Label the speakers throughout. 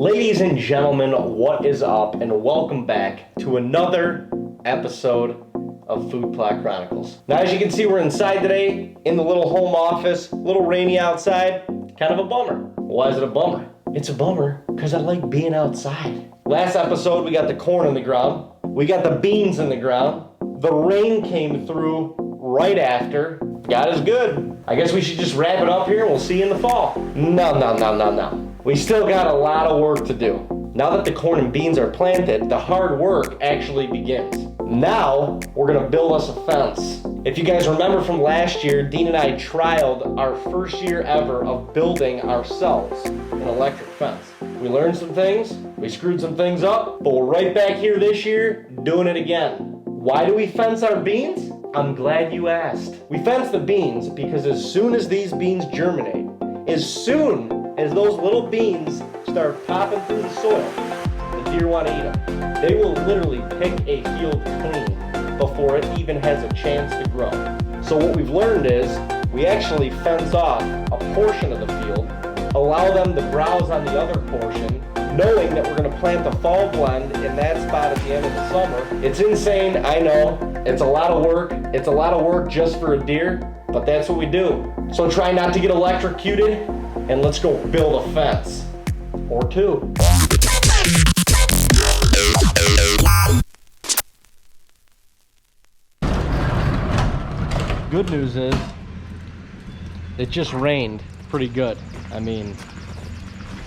Speaker 1: Ladies and gentlemen, what is up, and welcome back to another episode of Food Plot Chronicles. Now, as you can see, we're inside today in the little home office, a little rainy outside, kind of a bummer. Why is it a bummer? It's a bummer because I like being outside. Last episode, we got the corn in the ground, we got the beans in the ground, the rain came through right after. God is good. I guess we should just wrap it up here and we'll see you in the fall. No. We still got a lot of work to do. Now that the corn and beans are planted, the hard work actually begins. Now, we're gonna build us a fence. If you guys remember from last year, Dean and I trialed our first year ever of building ourselves an electric fence. We learned some things, we screwed some things up, but we're right back here this year doing it again. Why do we fence our beans? I'm glad you asked. We fence the beans because as soon as these beans germinate, as soon as those little beans start popping through the soil, the deer want to eat them. They will literally pick a field clean before it even has a chance to grow. So what we've learned is we actually fence off a portion of the field, allow them to browse on the other portion, knowing that we're going to plant the fall blend in that spot at the end of the summer. It's insane, I know. It's a lot of work. It's a lot of work just for a deer, but that's what we do. So try not to get electrocuted, and let's go build a fence. Or two. Good news is, it just rained pretty good. I mean,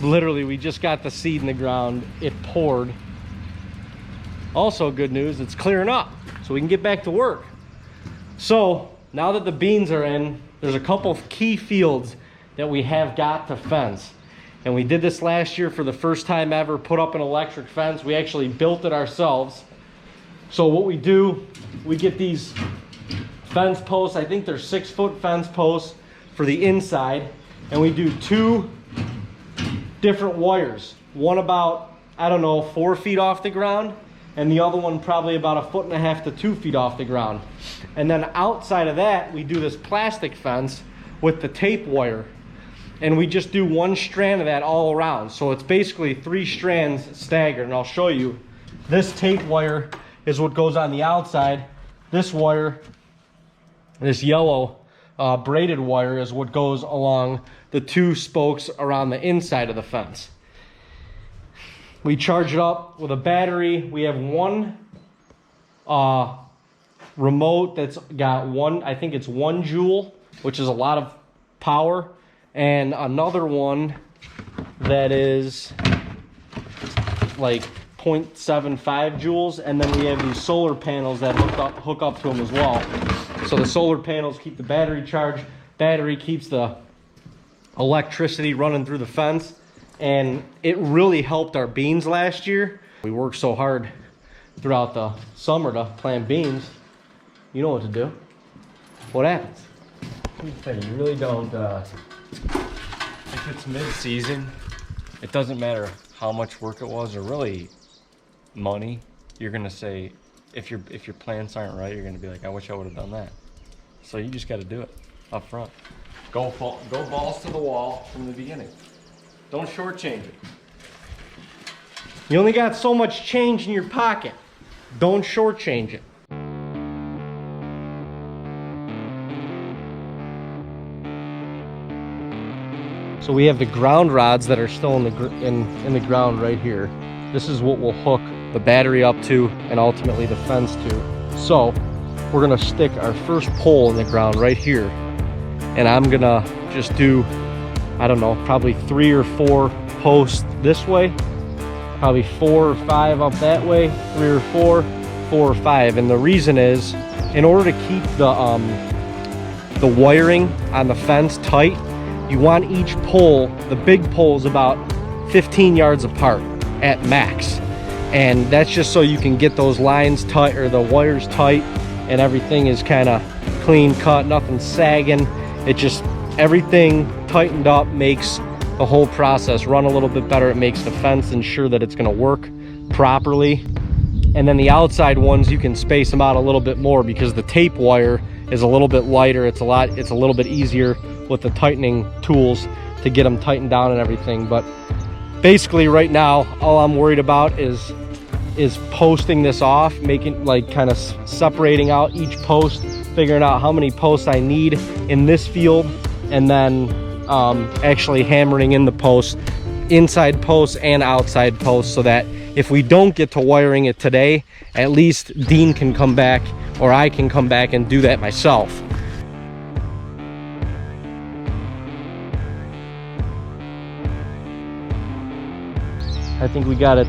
Speaker 1: literally, we just got the seed in the ground. It poured. Also good news, it's clearing up, so we can get back to work. So, now that the beans are in, there's a couple of key fields that we have got to fence. And we did this last year for the first time ever, put up an electric fence. We actually built it ourselves. So what we do, we get these fence posts. I think they're 6-foot fence posts for the inside. And we do two different wires. One about, 4 feet off the ground. And the other one probably about 1.5 to 2 feet off the ground. And then outside of that, we do this plastic fence with the tape wire. And we just do one strand of that all around. So it's basically 3 strands staggered. And I'll show you. This tape wire is what goes on the outside. This wire, this yellow braided wire, is what goes along the 2 spokes around the inside of the fence. We charge it up with a battery. We have one remote that's got I think it's 1 joule, which is a lot of power. And another one that is like 0.75 joules. And then we have these solar panels that hook up to them as well. So the solar panels keep the battery charged. Battery keeps the electricity running through the fence. And it really helped our beans last year. We worked so hard throughout the summer to plant beans. You know what to do. What happens?
Speaker 2: You really don't, if it's mid-season, it doesn't matter how much work it was or really money. You're gonna say, if your plans aren't right, you're gonna be like, I wish I would have done that. So you just gotta do it up front. Go balls to the wall from the beginning. Don't shortchange it.
Speaker 1: You only got so much change in your pocket. Don't shortchange it. So we have the ground rods that are still in the ground right here. This is what we'll hook the battery up to and ultimately the fence to. So we're gonna stick our first pole in the ground right here. And I'm gonna just do, probably 3 or 4 posts this way, probably 4 or 5 up that way, 3 or 4, 4 or 5. And the reason is, in order to keep the wiring on the fence tight, you want each pole, the big poles, about 15 yards apart at max. And that's just so you can get those lines tight, or the wires tight, and everything is kind of clean cut, nothing sagging. It just, everything tightened up makes the whole process run a little bit better. It makes the fence ensure that it's going to work properly. And then the outside ones, you can space them out a little bit more because the tape wire is a little bit lighter. It's a little bit easier with the tightening tools to get them tightened down and everything. But basically right now, all I'm worried about is posting this off, making like kind of separating out each post, figuring out how many posts I need in this field, and then actually hammering in the posts, inside posts and outside posts, so that if we don't get to wiring it today, at least Dean can come back, or I can come back and do that myself. I think we got it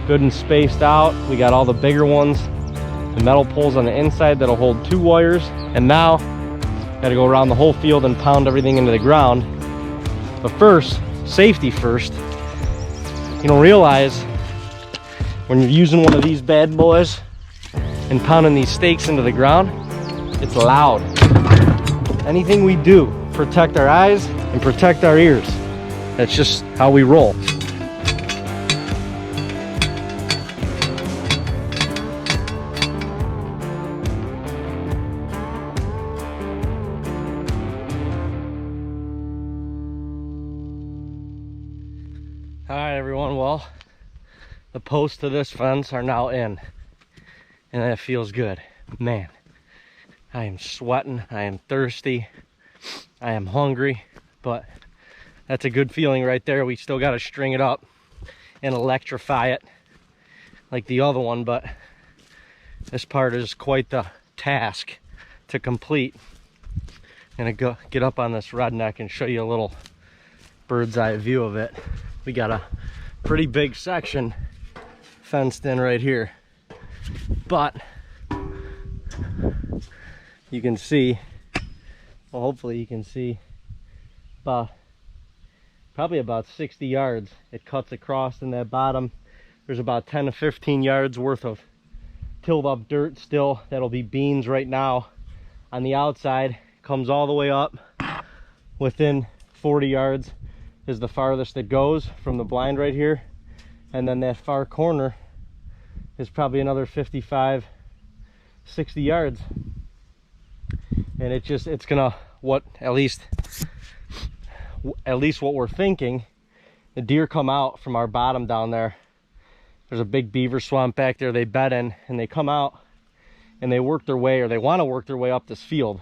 Speaker 1: good and spaced out. We got all the bigger ones, the metal poles on the inside that'll hold 2 wires, and now got to go around the whole field and pound everything into the ground. But first, safety first. You don't realize when you're using one of these bad boys and pounding these stakes into the ground, it's loud. Anything we do, protect our eyes and protect our ears. That's just how we roll. All right, everyone, well, the posts to this fence are now in, and that feels good. Man, I am sweating, I am thirsty, I am hungry, but that's a good feeling right there. We still got to string it up and electrify it like the other one, but this part is quite the task to complete. I'm gonna go get up on this redneck and show you a little bird's eye view of it. We got a pretty big section fenced in right here, but you can see, well, hopefully you can see probably about 60 yards. It cuts across in that bottom. There's about 10 to 15 yards worth of tilled up dirt still. That'll be beans right now. On the outside, comes all the way up within 40 yards is the farthest it goes from the blind right here, and then that far corner is probably another 55, 60 yards. And it's gonna, at least what we're thinking, the deer come out from our bottom down there. There's a big beaver swamp back there they bed in, and they come out and they work their way, or they want to work their way up this field.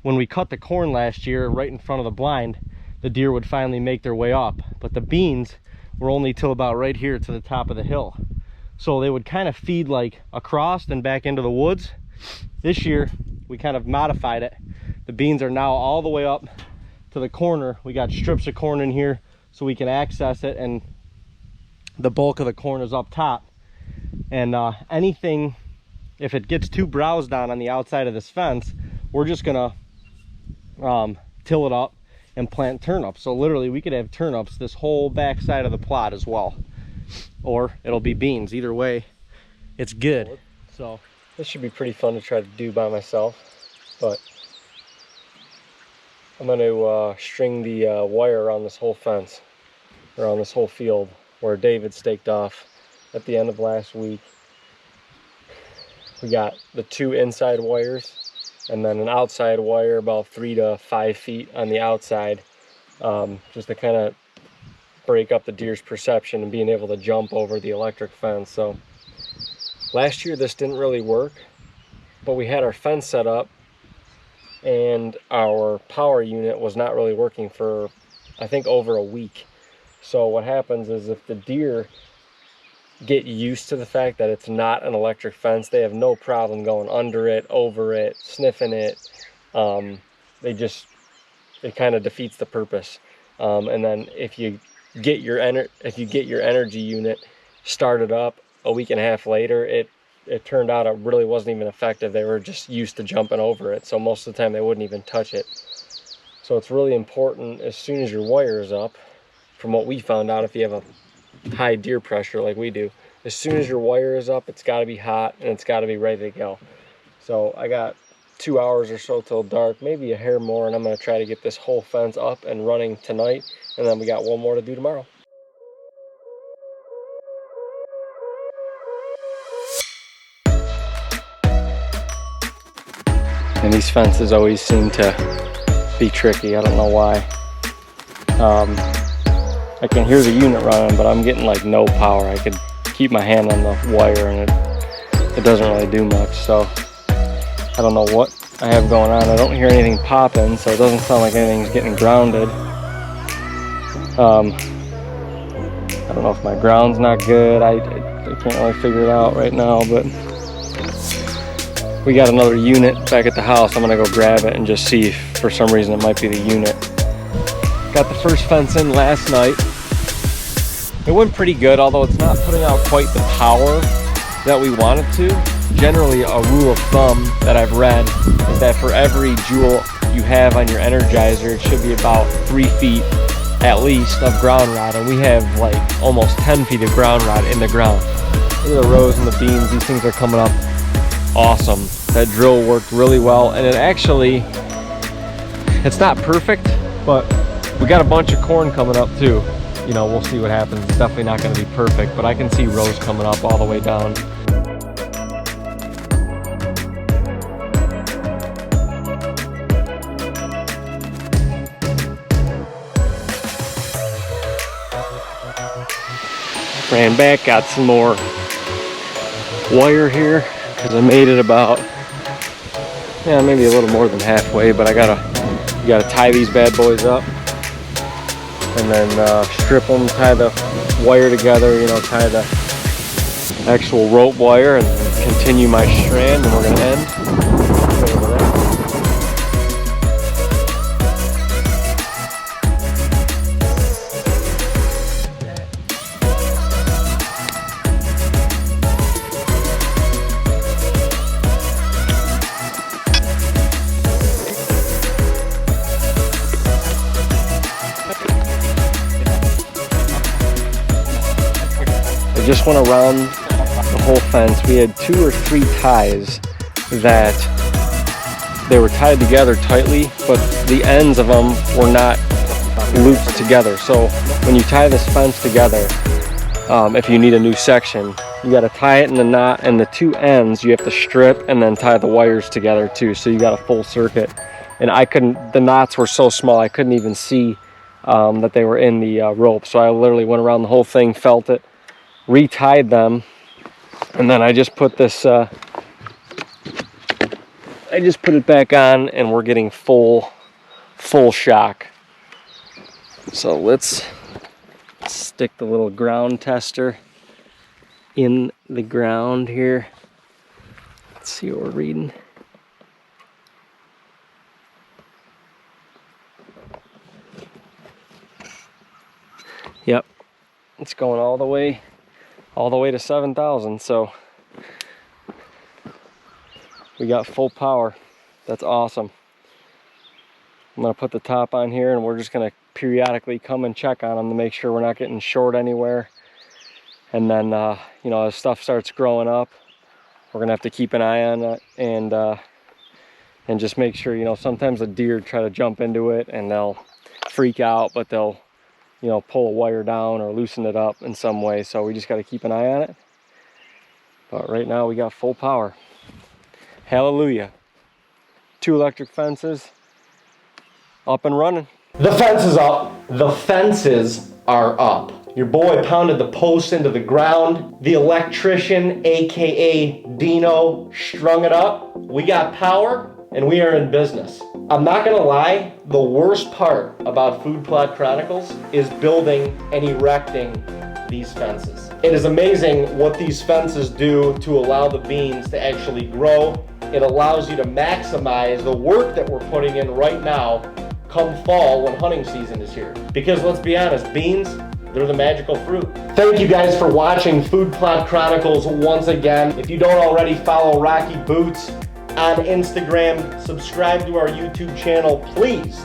Speaker 1: When we cut the corn last year right in front of the blind, the deer would finally make their way up, but the beans were only till about right here to the top of the hill. So they would kind of feed like across and back into the woods. This year, we kind of modified it. The beans are now all the way up to the corner. We got strips of corn in here so we can access it, and the bulk of the corn is up top. And anything, if it gets too browsed on the outside of this fence, we're just gonna till it up and plant turnips. So literally we could have turnips this whole back side of the plot as well, or it'll be beans. Either way, it's good. So this should be pretty fun to try to do by myself, but I'm going to string the wire around this whole fence, around this whole field where David staked off at the end of last week. We got the 2 inside wires and then an outside wire about 3 to 5 feet on the outside, just to kind of break up the deer's perception and being able to jump over the electric fence. So last year this didn't really work, but we had our fence set up and our power unit was not really working for, I think, over a week. So what happens is if the deer get used to the fact that it's not an electric fence, they have no problem going under it, over it, sniffing it. It kind of defeats the purpose. And then if you get your energy unit started up a week and a half later, it turned out it really wasn't even effective. They were just used to jumping over it, so most of the time they wouldn't even touch it. So it's really important, as soon as your wire is up, from what we found out, if you have a high deer pressure like we do, as soon as your wire is up, it's got to be hot and it's got to be ready to go. So I got 2 hours or so till dark, maybe a hair more, and I'm going to try to get this whole fence up and running tonight, and then we got one more to do tomorrow. And these fences always seem to be tricky. I don't know why.
Speaker 2: I can hear the unit running, but I'm getting like no power. I could keep my hand on the wire and it doesn't really do much. So I don't know what I have going on. I don't hear anything popping, so it doesn't sound like anything's getting grounded. I don't know if my ground's not good. I can't really figure it out right now, but we got another unit back at the house. I'm gonna go grab it and just see if for some reason it might be the unit. Got the first fence in last night. It went pretty good, although it's not putting out quite the power that we want it to. Generally, a rule of thumb that I've read is that for every joule you have on your energizer, it should be about 3 feet at least of ground rod, and we have like almost 10 feet of ground rod in the ground. Look at the rows and the beans. These things are coming up awesome. That drill worked really well, and it's not perfect, but we got a bunch of corn coming up too. You know, we'll see what happens. It's definitely not going to be perfect, but I can see rows coming up all the way down. Ran back, got some more wire here because I made it about, maybe a little more than halfway, but you gotta tie these bad boys up and then strip them, tie the wire together, tie the actual rope wire and continue my strand, and we're gonna end. Just went around the whole fence. We had 2 or 3 ties that they were tied together tightly, but the ends of them were not looped together. So when you tie this fence together, if you need a new section, you got to tie it in the knot, and the 2 ends you have to strip and then tie the wires together too. So you got a full circuit. And the knots were so small I couldn't even see that they were in the rope. So I literally went around the whole thing, felt it, retied them, and then I just put this I just put it back on, and we're getting full shock. So let's stick the little ground tester in the ground here. Let's see what we're reading. Yep, it's going all the way to 7,000, so we got full power. That's awesome. I'm gonna put the top on here, and we're just gonna periodically come and check on them to make sure we're not getting short anywhere. And then as stuff starts growing up, we're gonna have to keep an eye on it and just make sure, sometimes the deer try to jump into it and they'll freak out, but they'll pull a wire down or loosen it up in some way. So we just got to keep an eye on it. But right now we got full power. Hallelujah. 2 electric fences up and running.
Speaker 1: The fence is up. The fences are up. Your boy pounded the posts into the ground. The electrician, aka Dino, strung it up. We got power, and we are in business. I'm not gonna lie, the worst part about Food Plot Chronicles is building and erecting these fences. It is amazing what these fences do to allow the beans to actually grow. It allows you to maximize the work that we're putting in right now come fall when hunting season is here. Because let's be honest, beans, they're the magical fruit. Thank you guys for watching Food Plot Chronicles once again. If you don't already, follow Rocky Boots on Instagram, subscribe to our YouTube channel, please.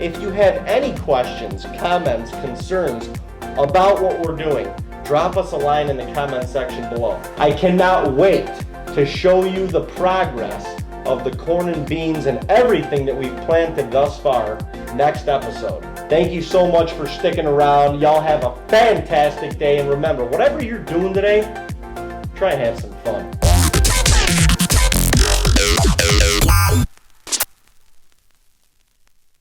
Speaker 1: If you have any questions, comments, concerns about what we're doing, drop us a line in the comment section below. I cannot wait to show you the progress of the corn and beans and everything that we've planted thus far next episode. Thank you so much for sticking around. Y'all have a fantastic day, and remember, whatever you're doing today, try and have some fun.